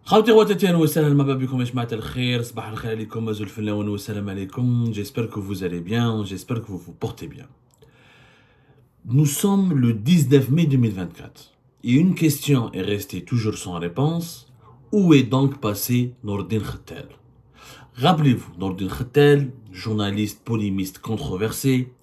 خوتي خواتاتي اهلا وسهلا مرحبا بكم يا جماعة الخير صباح الخير عليكم أزول الفلاون والسلام عليكم j'espère que vous allez bien j'espère que vous vous portez bien. Nous sommes le 19 mai 2024 et une question est restée toujours sans réponse. Où est donc passé Nordin Khattel? Rappelez-vous, Nordin Khattel, journaliste polémiste controversé,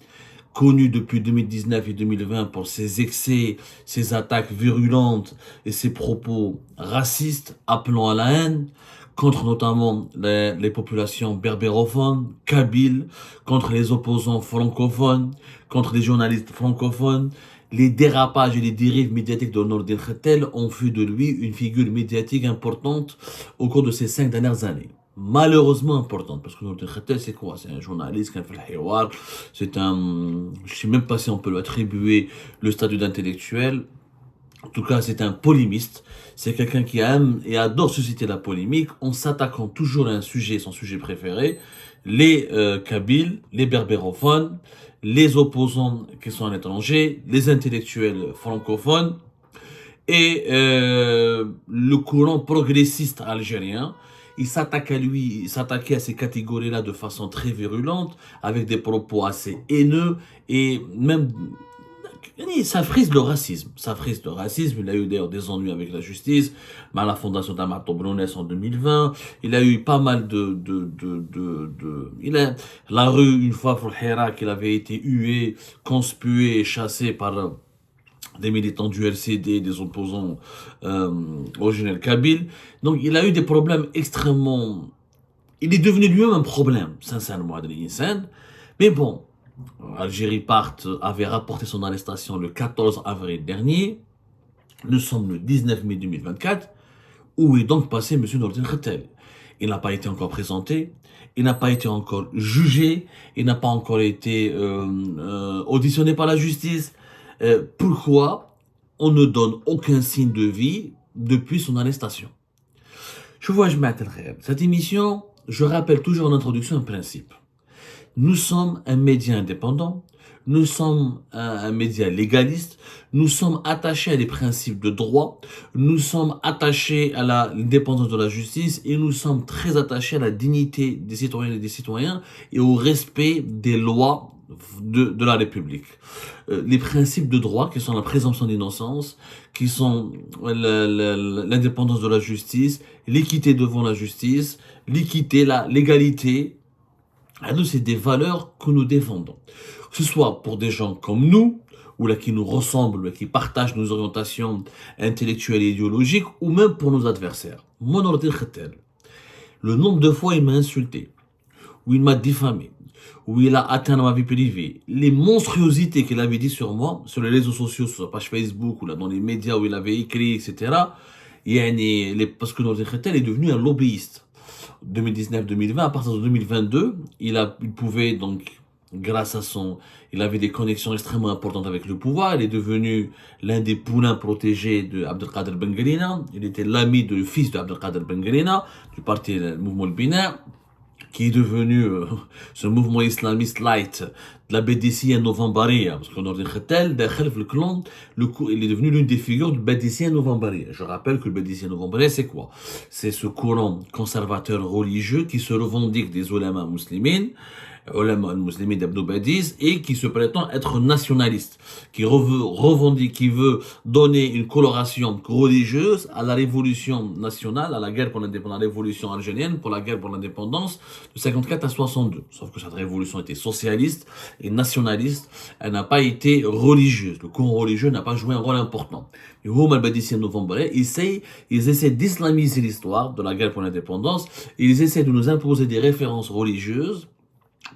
connu depuis 2019 et 2020 pour ses excès, ses attaques virulentes et ses propos racistes appelant à la haine, contre notamment les populations berbérophones, kabyles, contre les opposants francophones, contre les journalistes francophones. Les dérapages et les dérives médiatiques de Nordin Khattel ont fait de lui une figure médiatique importante au cours de ces 5 dernières années. Malheureusement importante, parce que Nordin Khattel, c'est quoi? C'est un journaliste qui a fait le hiwar, c'est un... Je sais même pas si on peut lui attribuer le statut d'intellectuel. En tout cas, c'est un polémiste. C'est quelqu'un qui aime et adore susciter la polémique en s'attaquant toujours à un sujet, son sujet préféré, les Kabyles, les berbérophones, les opposants qui sont à l'étranger, les intellectuels francophones et le courant progressiste algérien. Il s'attaque à lui, il s'attaquait à ces catégories-là de façon très virulente, avec des propos assez haineux et même ça frise le racisme. Ça frise le racisme. Il a eu d'ailleurs des ennuis avec la justice, à la fondation d'Amar Tobrounès en 2020. Il a eu pas mal il a, la rue, une fois, pour Hira, qu'il avait été hué, conspué et chassé par des militants du LCD, des opposants originels kabyles. Donc il a eu des problèmes extrêmement... Il est devenu lui-même un problème, sincèrement, Adrien Sen. Mais bon, Algérie Part avait rapporté son arrestation le 14 avril dernier. Nous sommes le 19 mai 2024. Où est donc passé M. Nordin Khattel? Il n'a pas été encore présenté, il n'a pas été encore jugé, il n'a pas encore été auditionné par la justice. Pourquoi on ne donne aucun signe de vie depuis son arrestation? Je vois, je m'attelle. Cette émission, je rappelle toujours en introduction un principe. Nous sommes un média indépendant, nous sommes un média légaliste, nous sommes attachés à des principes de droit, nous sommes attachés à l'indépendance de la justice et nous sommes très attachés à la dignité des citoyennes et des citoyens et au respect des lois de la République. Les principes de droit qui sont la présomption d'innocence, qui sont l'indépendance de la justice, l'équité devant la justice, l'équité, la légalité. À nous, c'est des valeurs que nous défendons. Que ce soit pour des gens comme nous, ou là qui nous ressemblent, qui partagent nos orientations intellectuelles et idéologiques, ou même pour nos adversaires. Moi, Nordin Khattel, le nombre de fois il m'a insulté, ou il m'a diffamé, où il a atteint ma vie privée, les monstruosités qu'il avait dit sur moi, sur les réseaux sociaux, sur sa page Facebook, ou là dans les médias où il avait écrit, etc. Parce que Nordin Khattel est devenu un lobbyiste. 2019-2020, à partir de 2022, il pouvait donc, grâce à il avait des connexions extrêmement importantes avec le pouvoir. Il est devenu l'un des poulains protégés de Abdelkader Ben Grina. Il était l'ami du fils de Abdelkader Ben Grina, du parti Mouvement Le Binaire, qui est devenu ce mouvement islamiste light de la BDC Novembaria, parce que Nordin Khattel, derrière le clan, il est devenu l'une des figures du BDC Novembaria. Je rappelle que le BDC Novembaria, c'est quoi? C'est ce courant conservateur religieux qui se revendique des ulama musulmans, ulama al-muslimin d'Abdou Badiz, et qui se prétend être nationaliste, qui veut donner une coloration religieuse à la révolution nationale, à la guerre pour l'indépendance, à la révolution algérienne, pour la guerre pour l'indépendance de 54 à 62. Sauf que cette révolution était socialiste et nationaliste, elle n'a pas été religieuse. Le courant religieux n'a pas joué un rôle important. Et Houm al-Badissi Novembre, ils essaient d'islamiser l'histoire de la guerre pour l'indépendance, et ils essaient de nous imposer des références religieuses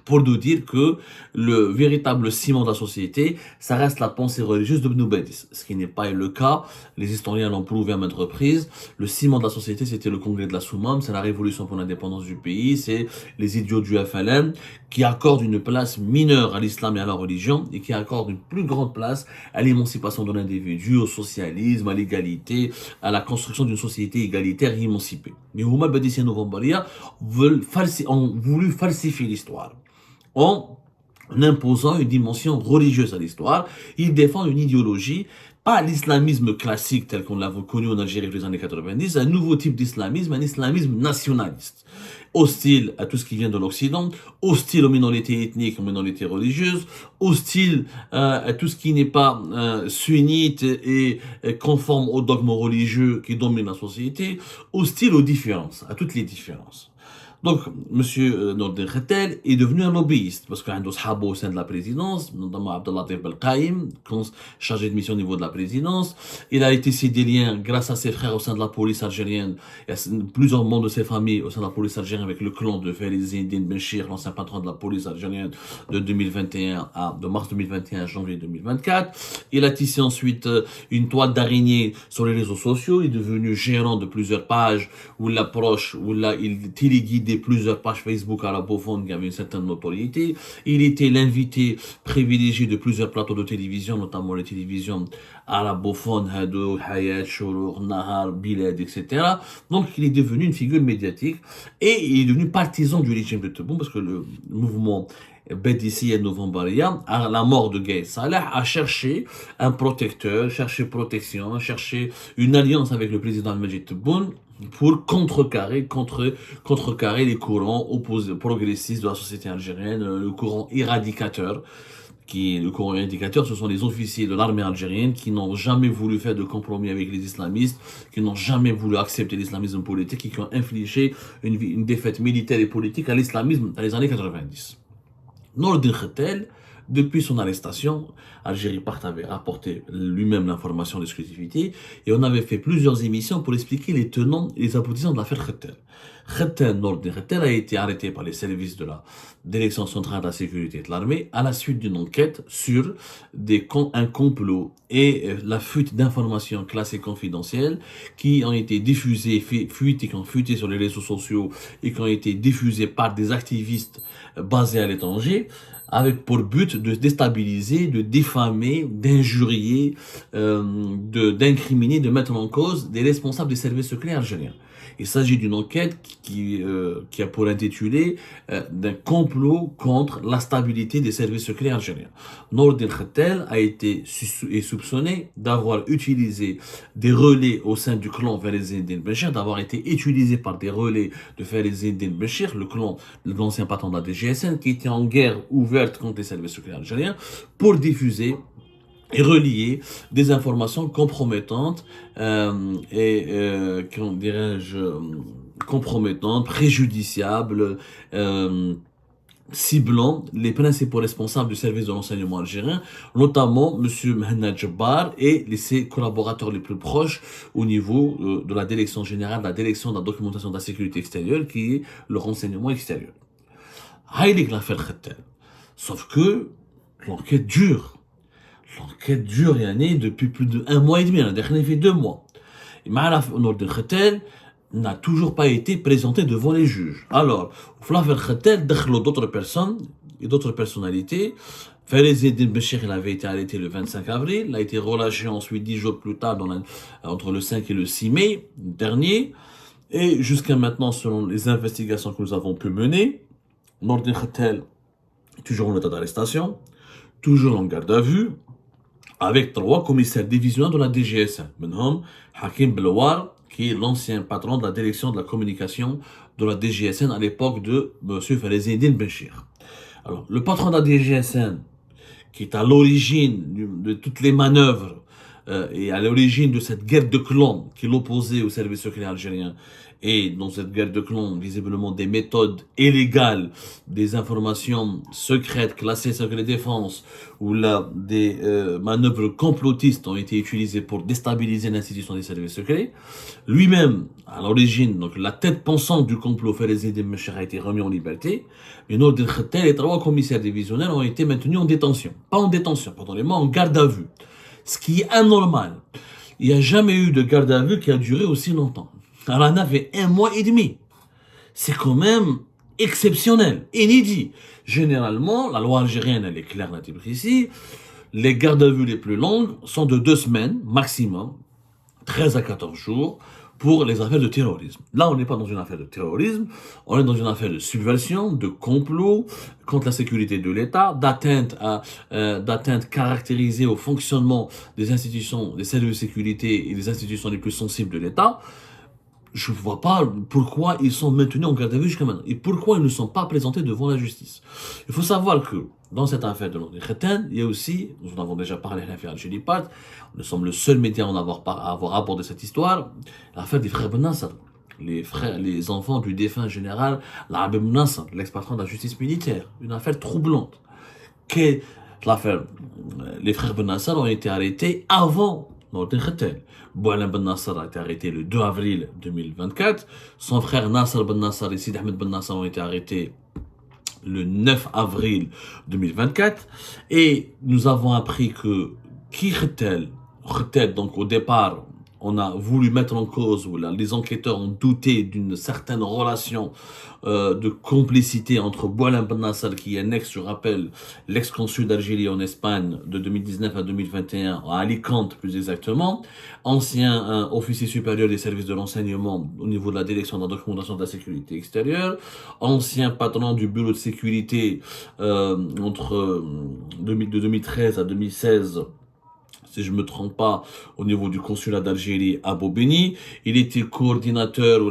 pour nous dire que le véritable ciment de la société, ça reste la pensée religieuse de Ibn Badis. Ce qui n'est pas le cas. Les historiens l'ont prouvé à maintes reprises. Le ciment de la société, c'était le congrès de la Soumam, c'est la révolution pour l'indépendance du pays, c'est les idiots du FLN qui accordent une place mineure à l'islam et à la religion et qui accordent une plus grande place à l'émancipation de l'individu, au socialisme, à l'égalité, à la construction d'une société égalitaire et émancipée. Mais Houma Badissi et Novembaria ont voulu falsifier l'histoire en imposant une dimension religieuse à l'histoire. Il défend une idéologie pas l'islamisme classique tel qu'on l'avait connu en Algérie dans les années 90, un nouveau type d'islamisme, un islamisme nationaliste, hostile à tout ce qui vient de l'Occident, hostile aux minorités ethniques, aux minorités religieuses, hostile à tout ce qui n'est pas sunnite et conforme aux dogmes religieux qui dominent la société, hostile aux différences, à toutes les différences. Donc, M. Nordin Khatel est devenu un lobbyiste, parce qu'il y a un sahabo au sein de la présidence, notamment Abdallah Belkaïm, chargé de mission au niveau de la présidence. Il a été cédé des liens grâce à ses frères au sein de la police algérienne, et plusieurs membres de ses familles au sein de la police algérienne avec le clan de Fariz Eddine Benchir, l'ancien patron de la police algérienne de 2021 de mars 2021 à janvier 2024. Il a tissé ensuite une toile d'araignée sur les réseaux sociaux. Il est devenu gérant de plusieurs pages où il approche, où là, il téléguidait plusieurs pages Facebook arabophones qui avaient une certaine notoriété. Il était l'invité privilégié de plusieurs plateaux de télévision, notamment les télévisions arabophones, Hadou, Hayat, Shourour, Nahar, Bilad, etc. Donc il est devenu une figure médiatique et il est devenu partisan du régime de Tebboune parce que le mouvement Bedissi et Novembaria, à la mort de Gaïd Salah, a cherché un protecteur, cherché protection, cherché une alliance avec le président Majid Tebboune pour contrecarrer les courants opposés, progressistes de la société algérienne, le courant éradicateur. Le courant éradicateur, ce sont les officiers de l'armée algérienne qui n'ont jamais voulu faire de compromis avec les islamistes, qui n'ont jamais voulu accepter l'islamisme politique et qui ont infligé une défaite militaire et politique à l'islamisme dans les années 90. Nordin Khatel, depuis son arrestation, Algérie Part avait rapporté lui-même l'information d'exclusivité et on avait fait plusieurs émissions pour expliquer les tenants et les aboutissants de l'affaire Khatel. Nordin Khatel a été arrêté par les services de la Direction centrale de la sécurité de l'armée à la suite d'une enquête sur un complot et la fuite d'informations classées confidentielles qui ont été diffusées, qui ont fuité sur les réseaux sociaux et qui ont été diffusées par des activistes basés à l'étranger, avec pour but de déstabiliser, de diffamer, d'injurier, d'incriminer, de mettre en cause des responsables des services secrets algériens. Il s'agit d'une enquête qui a pour intitulé d'un complot contre la stabilité des services secrets algériens. Nordin Khatel a été soupçonné d'avoir utilisé des relais au sein du clan Fariz Eddine Benchir, d'avoir été utilisé par des relais de Fariz Eddine Benchir, le clan de l'ancien patron de la DGSN, qui était en guerre ouverte contre les services secrets algériens, pour diffuser et relier des informations compromettantes comment dirais-je, compromettantes, préjudiciables, ciblant les principaux responsables du service de renseignement algérien, notamment M. Mehna Djebbar et ses collaborateurs les plus proches au niveau de la direction générale, de la direction de la documentation de la sécurité extérieure, qui est le renseignement extérieur. Haïlik l'affaire Khatel. Sauf que l'enquête dure. L'enquête dure depuis plus d'1 mois et demi, on a fait 2 mois. Et Nordin Khatel n'a toujours pas été présenté devant les juges. Alors, l'affaire Khatel, d'autres personnes et d'autres personnalités. Fariz Eddine Benchir, il avait été arrêté le 25 avril, il a été relâché ensuite 10 jours plus tard, entre le 5 et le 6 mai dernier. Et jusqu'à maintenant, selon les investigations que nous avons pu mener, Nordin Khatel est toujours en état d'arrestation, toujours en garde à vue, avec 3 commissaires divisionnaires de la DGSN. Menhom, Hakim Belouar, qui est l'ancien patron de la direction de la communication de la DGSN à l'époque de M. Fariz Eddine Benchir. Alors, le patron de la DGSN, qui est à l'origine de toutes les manœuvres et à l'origine de cette guerre de clans qui l'opposait au service secret algérien, et dans cette guerre de clans, visiblement des méthodes illégales, des informations secrètes, classées secret défense, où là, des manœuvres complotistes ont été utilisées pour déstabiliser l'institution des services secrets. Lui-même, à l'origine, donc la tête pensante du complot Fariz Eddine Benchir a été remis en liberté, mais Nordin Khatel et 3 commissaires divisionnaires ont été maintenus en détention. Pas en détention, pardonnez-moi, en garde à vue. Ce qui est anormal. Il n'y a jamais eu de garde à vue qui a duré aussi longtemps. Alors, on avait 1 mois et demi. C'est quand même exceptionnel, inédit. Généralement, la loi algérienne, elle est claire, nette et précise. Les gardes à vue les plus longues sont de 2 semaines, maximum. 13 à 14 jours pour les affaires de terrorisme. Là, on n'est pas dans une affaire de terrorisme, on est dans une affaire de subversion, de complot contre la sécurité de l'État, d'atteinte caractérisée au fonctionnement des institutions, des services de sécurité et des institutions les plus sensibles de l'État. Je ne vois pas pourquoi ils sont maintenus en garde à vue jusqu'à maintenant et pourquoi ils ne sont pas présentés devant la justice. Il faut savoir que dans cette affaire de Nourdine Khaten, il y a aussi, nous en avons déjà parlé à l'affaire Al-Jelipat, nous sommes le seul média à avoir abordé cette histoire, l'affaire des frères Ben Nasser, les enfants du défunt général l'Arabi Ben Nasser, l'ex-patron de la justice militaire, une affaire troublante. L'affaire, les frères Ben Nasser ont été arrêtés avant Nourdine Khaten. Boualem Ben Nasser a été arrêté le 2 avril 2024. Son frère Nasser Ben Nasser et Sid Ahmed Ben Nasser ont été arrêtés le 9 avril 2024. Et nous avons appris que Khatel, donc au départ, on a voulu mettre en cause, ou les enquêteurs ont douté d'une certaine relation de complicité entre Boualem Ben Nasser, qui est je rappelle, l'ex-consul d'Algérie en Espagne de 2019 à 2021, à Alicante plus exactement, ancien officier supérieur des services de renseignement au niveau de la direction de la documentation de la sécurité extérieure, ancien patron du bureau de sécurité de 2013 à 2016, si je ne me trompe pas, au niveau du consulat d'Algérie à Bobigny. Il était coordinateur ou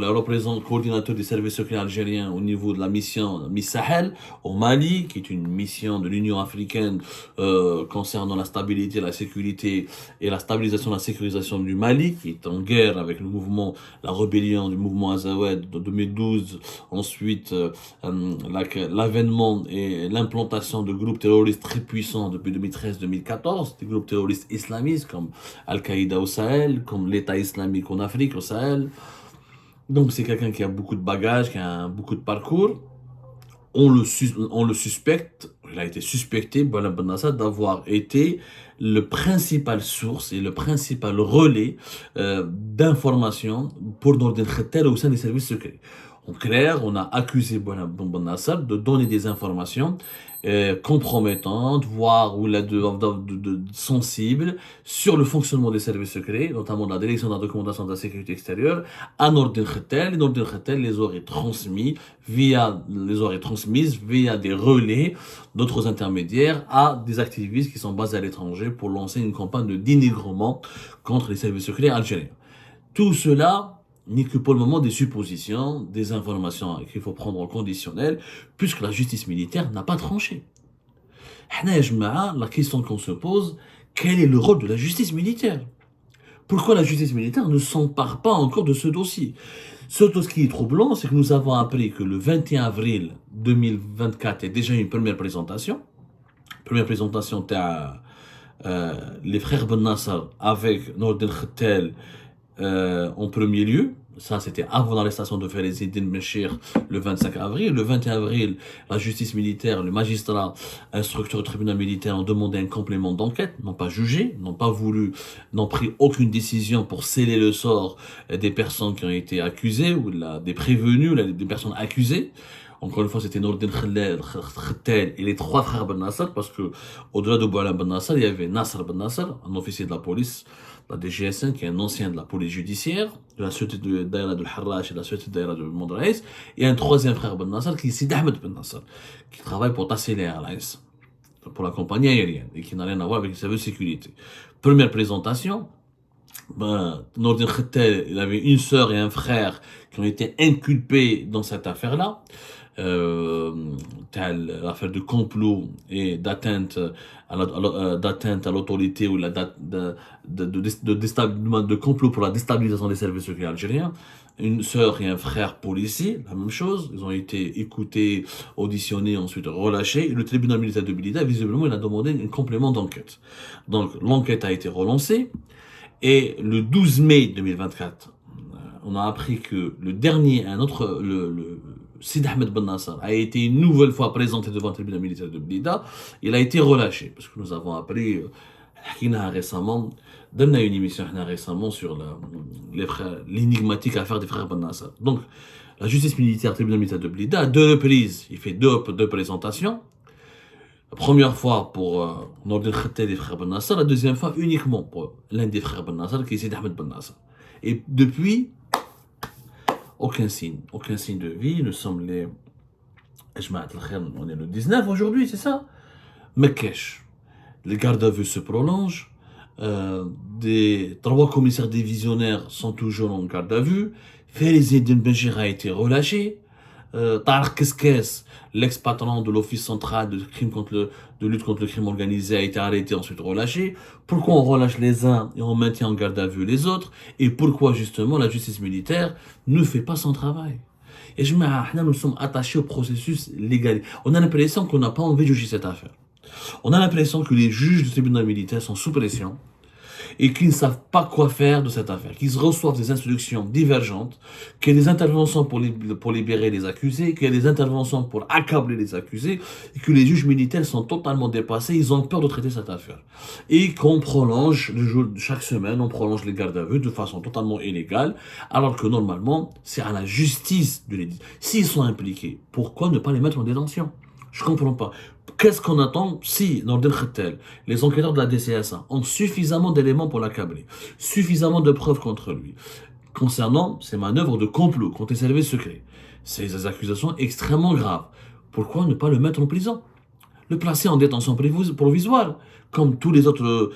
coordinateur des services secrets algériens au niveau de la mission Miss Sahel au Mali, qui est une mission de l'Union africaine concernant la stabilité, la sécurité et la stabilisation et la sécurisation du Mali, qui est en guerre avec le mouvement, la rébellion du mouvement Azawad de 2012. Ensuite, l'avènement et l'implantation de groupes terroristes très puissants depuis 2013-2014, des groupes terroristes islamiques comme Al-Qaïda au Sahel, comme l'État islamique en Afrique au Sahel. Donc c'est quelqu'un qui a beaucoup de bagages, qui a beaucoup de parcours. On le suspecte, il a été suspecté, Boualem Ben Nasser, d'avoir été le principal source et le principal relais d'informations pour Nourdine Khaten au sein des services secrets. En clair, on a accusé Boualem Ben Nasser de donner des informations compromettantes, voire sensibles sur le fonctionnement des services secrets, notamment de la direction de la documentation de la sécurité extérieure, à Nourdine Khaten. Et Nourdine Khaten les aurait transmises via des relais d'autres intermédiaires à des activistes qui sont basés à l'étranger pour lancer une campagne de dénigrement contre les services secrets algériens. Tout cela n'est que pour le moment des suppositions, des informations qu'il faut prendre en conditionnel, puisque la justice militaire n'a pas tranché. La question qu'on se pose, quel est le rôle de la justice militaire? Pourquoi la justice militaire ne s'empare pas encore de ce dossier? Ce qui est troublant, c'est que nous avons appris que le 21 avril 2024 est déjà une première présentation. Première présentation, les frères Ben Nasser avec Nourdine Khaten en premier lieu. Ça, c'était avant l'arrestation de Farid Eddine Mechir le 25 avril. Le 21 avril, la justice militaire, le magistrat, instructeur du tribunal militaire ont demandé un complément d'enquête, n'ont pas jugé, n'ont pris aucune décision pour sceller le sort des personnes qui ont été accusées, ou des prévenus, des personnes accusées. Encore une fois, c'était Nourdine Khaten et les trois frères Ben Nasser, parce que au-delà de Boualem Ben Nasser, il y avait Nasser Ben Nasser, un officier de la police, la DGSN, qui est un ancien de la police judiciaire, de la sûreté de Daïra de Harrach et de la sûreté de Daïra de Mondraïs, et un troisième frère Ben Nasser, qui est Sid Ahmed Ben Nasser, qui travaille pour Tassel Airlines, pour la compagnie aérienne, et qui n'a rien à voir avec les services de sécurité. Première présentation, Nourdine Khaten, il avait une sœur et un frère qui ont été inculpés dans cette affaire-là. L'affaire de complot et d'atteinte à l'autorité ou de complot pour la déstabilisation des services secrets algériens. Une sœur et un frère policier, la même chose. Ils ont été écoutés, auditionnés, ensuite relâchés. Et le tribunal militaire de Blida, visiblement, il a demandé un complément d'enquête. Donc l'enquête a été relancée. Et le 12 mai 2024, on a appris que Sid Ahmed Ben Nasser a été une nouvelle fois présenté devant le tribunal militaire de Blida. Il a été relâché, parce que nous avons appris, récemment, donne une émission récemment sur l'énigmatique affaire des frères Ben Nasser. Donc, la justice militaire, le tribunal militaire de Blida, à deux reprises, il fait deux présentations. Première fois pour Nordin Khattab et frère Ben Nasser, la deuxième fois uniquement pour l'un des frères Ben Nasser qui est Sidi Ahmed Ben Nasser. Et depuis, aucun signe de vie. Nous sommes on est le 19 aujourd'hui, c'est ça? Mekkesh. Les gardes à vue se prolongent. Des 3 commissaires divisionnaires sont toujours en garde à vue. Félix Eddin Benchir a été relâché. Tarek Keskes, l'ex-patron de l'Office central de lutte contre le crime organisé, a été arrêté, ensuite relâché. Pourquoi on relâche les uns et on maintient en garde à vue les autres? Et pourquoi justement la justice militaire ne fait pas son travail? Et nous sommes attachés au processus légal. On a l'impression qu'on n'a pas envie de juger cette affaire. On a l'impression que les juges du tribunal militaire sont sous pression et qu'ils ne savent pas quoi faire de cette affaire, qu'ils reçoivent des instructions divergentes, qu'il y a des interventions pour libérer les accusés, qu'il y a des interventions pour accabler les accusés, et que les juges militaires sont totalement dépassés, ils ont peur de traiter cette affaire. Et qu'on prolonge, chaque semaine, on prolonge les gardes à vue de façon totalement illégale, alors que normalement, c'est à la justice de les dire. S'ils sont impliqués, pourquoi ne pas les mettre en détention? Je comprends pas. Qu'est-ce qu'on attend si, Nordin Khattab, les enquêteurs de la DCSA ont suffisamment d'éléments pour l'accabler, suffisamment de preuves contre lui, concernant ces manœuvres de complot contre les services secrets, ces accusations extrêmement graves, pourquoi ne pas le mettre en prison? Le placer en détention provisoire, comme tous les autres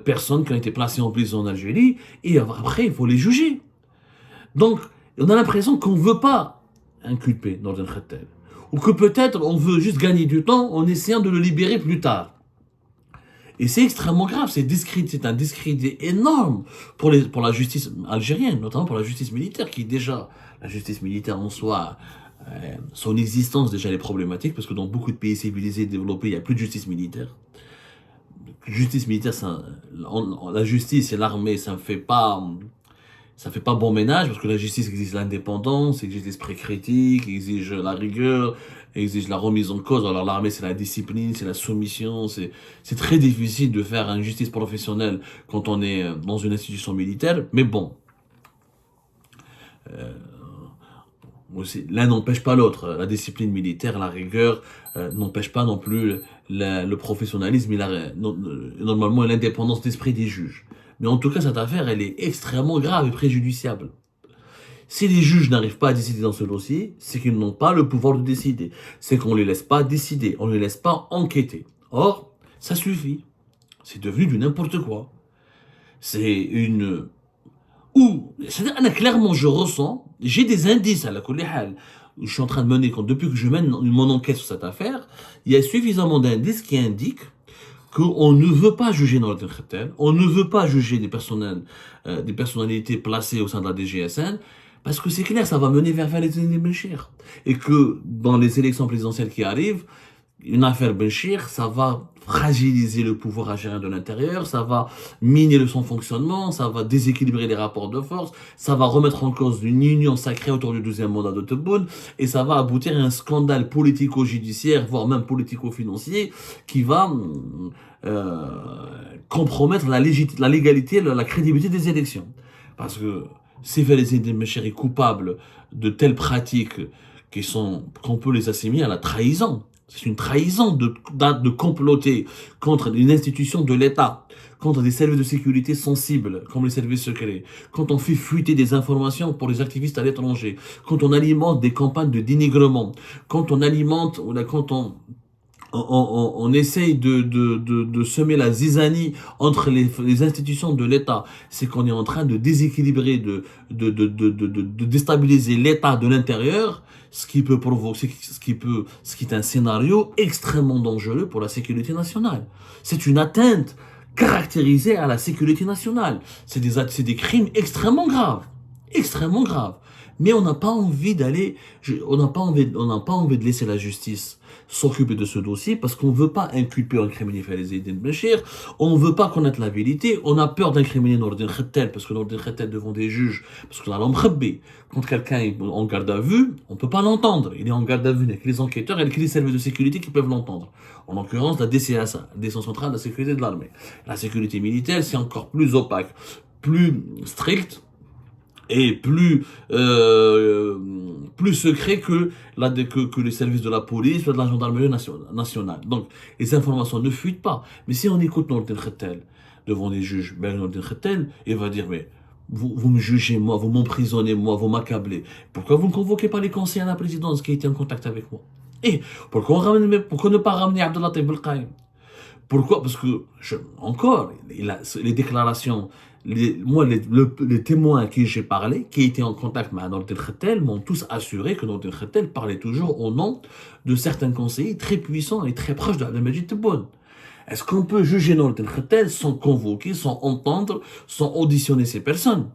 personnes qui ont été placées en prison en Algérie, et après, il faut les juger. Donc, on a l'impression qu'on ne veut pas inculper Nordin Khattab. Ou que peut-être on veut juste gagner du temps en essayant de le libérer plus tard. Et c'est extrêmement grave, c'est un discrédit énorme pour la justice algérienne, notamment pour la justice militaire, qui déjà, la justice militaire en soi, son existence déjà elle est problématique, parce que dans beaucoup de pays civilisés développés, il n'y a plus de justice militaire. Justice militaire, la justice et l'armée, ça fait pas bon ménage, parce que la justice exige l'indépendance, exige l'esprit critique, exige la rigueur, exige la remise en cause. Alors l'armée, c'est la discipline, c'est la soumission, c'est très difficile de faire une justice professionnelle quand on est dans une institution militaire, mais bon. L'un n'empêche pas l'autre. La discipline militaire, la rigueur n'empêche pas non plus le professionnalisme et normalement l'indépendance d'esprit des juges. Mais en tout cas, cette affaire, elle est extrêmement grave et préjudiciable. Si les juges n'arrivent pas à décider dans ce dossier, c'est qu'ils n'ont pas le pouvoir de décider. C'est qu'on ne les laisse pas décider, on ne les laisse pas enquêter. Or, ça suffit. C'est devenu du n'importe quoi. C'est une... C'est-à-dire, clairement, je ressens, j'ai des indices à la Kulihal. Je suis en train de mener, depuis que je mène mon enquête sur cette affaire, il y a suffisamment d'indices qui indiquent qu'on ne veut pas juger Nordin Khattab, on ne veut pas juger des personnalités placées au sein de la DGSN, parce que c'est clair, ça va mener vers Félix Eddin Benchir. Et que dans les élections présidentielles qui arrivent, une affaire Benchir, ça va fragiliser le pouvoir algérien de l'intérieur, ça va miner son fonctionnement, ça va déséquilibrer les rapports de force, ça va remettre en cause une union sacrée autour du 12e mandat de Tebboune, et ça va aboutir à un scandale politico-judiciaire, voire même politico-financier, qui va compromettre la légalité, la crédibilité des élections. Parce que si Félix Eddin Benchir est coupable de telles pratiques qu'on peut les assimiler à la trahison, c'est une trahison de comploter contre une institution de l'État, contre des services de sécurité sensibles, comme les services secrets, quand on fait fuiter des informations pour les activistes à l'étranger, quand on alimente des campagnes de dénigrement, quand on alimente, quand on essaye de semer la zizanie entre les institutions de l'État, c'est qu'on est en train de déséquilibrer, de déstabiliser l'État de l'intérieur, ce qui peut provoquer, ce qui est un scénario extrêmement dangereux pour la sécurité nationale. C'est une atteinte caractérisée à la sécurité nationale. C'est des crimes extrêmement graves. Extrêmement graves. Mais on n'a pas envie on n'a pas envie de laisser la justice s'occuper de ce dossier parce qu'on ne veut pas inculper ou incriminer Félix Eddin Benchir, on ne veut pas connaître la vérité, on a peur d'incriminer Nordin Khattab parce que Nordin Khattab devant des juges, parce qu'on a l'emkhabé. Quand quelqu'un est en garde à vue, on ne peut pas l'entendre. Il est en garde à vue avec les enquêteurs et avec les services de sécurité qui peuvent l'entendre. En l'occurrence, la DCSA, la Direction centrale de la sécurité de l'armée. La sécurité militaire, c'est encore plus opaque, plus strict. est plus secret que les services de la police ou de la gendarmerie nationale. Donc, les informations ne fuitent pas. Mais si on écoute Nourdine Khettel devant les juges, ben Nourdine Khettel, il va dire, mais vous me jugez, moi, vous m'emprisonnez, moi, vous m'accablez. Pourquoi vous ne convoquez pas les conseillers à la présidence qui étaient en contact avec moi? Et pourquoi ne pas ramener Abdelatif Belkaïm? Pourquoi? Parce que, encore, les déclarations, les témoins à qui j'ai parlé, qui étaient en contact avec Nourdine Khettel, m'ont tous assuré que Nourdine Khettel parlait toujours au nom de certains conseillers très puissants et très proches de Abdelmajid Tebboune. Est-ce qu'on peut juger Nourdine Khettel sans convoquer, sans entendre, sans auditionner ces personnes?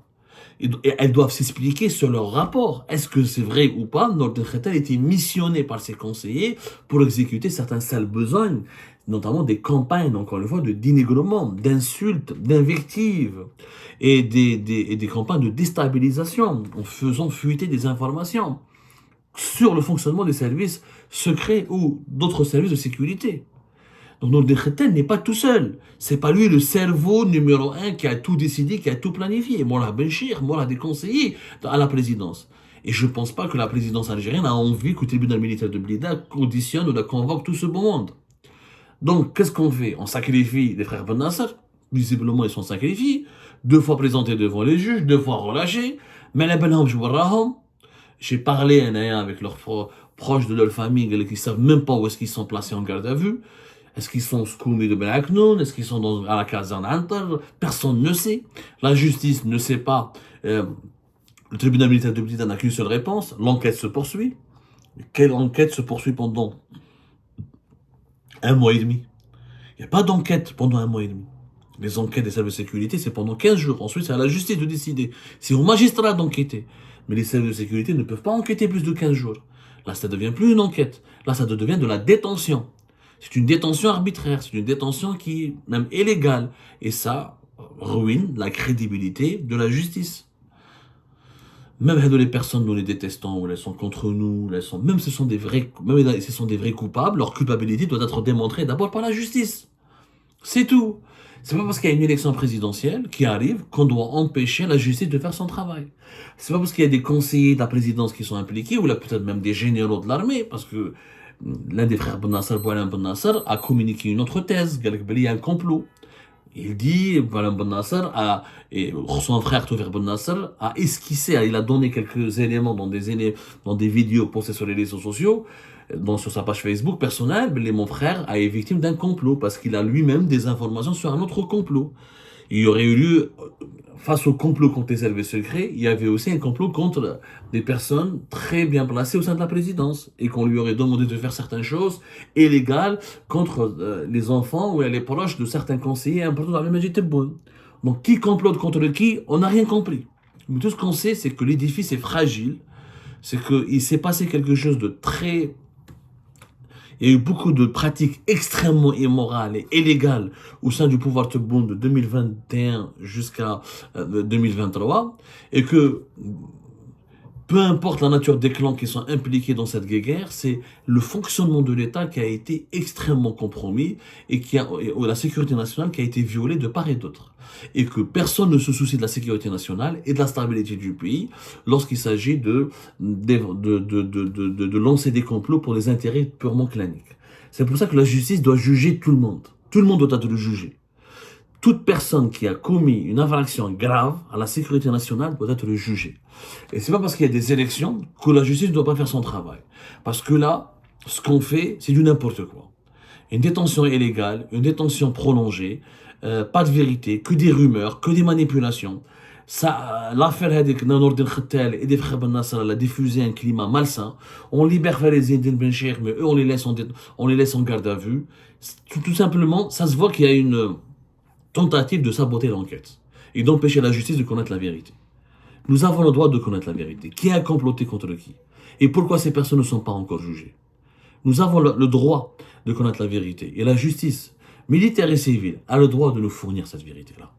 Et elles doivent s'expliquer sur leur rapport. Est-ce que c'est vrai ou pas? Nourdine Khettel était missionné par ses conseillers pour exécuter certaines sales besognes, notamment des campagnes, encore une fois, de dénigrement, d'insultes, d'invectives et des campagnes de déstabilisation en faisant fuiter des informations sur le fonctionnement des services secrets ou d'autres services de sécurité. Donc Nourdine Khettel n'est pas tout seul. C'est pas lui le cerveau numéro un qui a tout décidé, qui a tout planifié. Mollah Benchir, Mollah des conseillers à la présidence. Et je ne pense pas que la présidence algérienne a envie que le tribunal militaire de Blida auditionne ou la convoque tout ce beau monde. Donc, qu'est-ce qu'on fait? On sacrifie les frères Ben Nasser. Visiblement, ils sont sacrifiés. 2 fois présentés devant les juges, 2 fois relâchés. Mais les Benham, j'ai parlé avec leurs proches de leur famille qui ne savent même pas où est-ce qu'ils sont placés en garde à vue. Est-ce qu'ils sont scoumis de Ben Aknoun? Est-ce qu'ils sont à la caserne Antar? Personne ne sait. La justice ne sait pas. Le tribunal militaire de Blida n'a qu'une seule réponse. L'enquête se poursuit. Quelle enquête se poursuit pendant 1 mois et demi? Il n'y a pas d'enquête pendant 1 mois et demi. Les enquêtes des services de sécurité, c'est pendant 15 jours. Ensuite, c'est à la justice de décider. C'est au magistrat d'enquêter. Mais les services de sécurité ne peuvent pas enquêter plus de 15 jours. Là, ça ne devient plus une enquête. Là, ça devient de la détention. C'est une détention arbitraire, c'est une détention qui est même illégale. Et ça ruine la crédibilité de la justice. Même les personnes, nous les détestons, elles sont contre nous, même si ce sont des vrais coupables, leur culpabilité doit être démontrée d'abord par la justice. C'est tout. C'est pas parce qu'il y a une élection présidentielle qui arrive qu'on doit empêcher la justice de faire son travail. C'est pas parce qu'il y a des conseillers de la présidence qui sont impliqués, ou là peut-être même des généraux de l'armée, parce que l'un des frères Ben Nasser, Boualem Ben Nasser, a communiqué une autre thèse, il y a un complot. Il dit, Boualem Ben Nasser et son frère Toufer Ben Nasser a esquissé, il a donné quelques éléments dans des vidéos postées sur les réseaux sociaux, sur sa page Facebook personnelle, mais mon frère a été victime d'un complot parce qu'il a lui-même des informations sur un autre complot. Il y aurait eu lieu, face au complot contre les services secrets, il y avait aussi un complot contre des personnes très bien placées au sein de la présidence et qu'on lui aurait demandé de faire certaines choses illégales contre les enfants ou les proches de certains conseillers importants dans Abdelmajid Tebboune. Donc qui complote contre qui? On n'a rien compris. Mais tout ce qu'on sait, c'est que l'édifice est fragile, c'est qu'il s'est passé quelque chose de très... Il y a eu beaucoup de pratiques extrêmement immorales et illégales au sein du pouvoir Tebboune de 2021 jusqu'à 2023 et que peu importe la nature des clans qui sont impliqués dans cette guerre, c'est le fonctionnement de l'État qui a été extrêmement compromis et la sécurité nationale qui a été violée de part et d'autre. Et que personne ne se soucie de la sécurité nationale et de la stabilité du pays lorsqu'il s'agit de lancer des complots pour des intérêts purement claniques. C'est pour ça que la justice doit juger tout le monde. Tout le monde doit être jugé. Toute personne qui a commis une infraction grave à la sécurité nationale doit être jugée. Et c'est pas parce qu'il y a des élections que la justice ne doit pas faire son travail. Parce que là, ce qu'on fait, c'est du n'importe quoi. Une détention illégale, une détention prolongée, pas de vérité, que des rumeurs, que des manipulations. L'affaire avec Nourdine Khettel et des frères Ben Nasser a diffusé un climat malsain. On libère les Indien Benchir, mais eux, on les laisse en garde à vue. Tout simplement, ça se voit qu'il y a une tentative de saboter l'enquête et d'empêcher la justice de connaître la vérité. Nous avons le droit de connaître la vérité. Qui a comploté contre qui? Et pourquoi ces personnes ne sont pas encore jugées? Nous avons le droit de connaître la vérité. Et la justice, militaire et civile, a le droit de nous fournir cette vérité-là.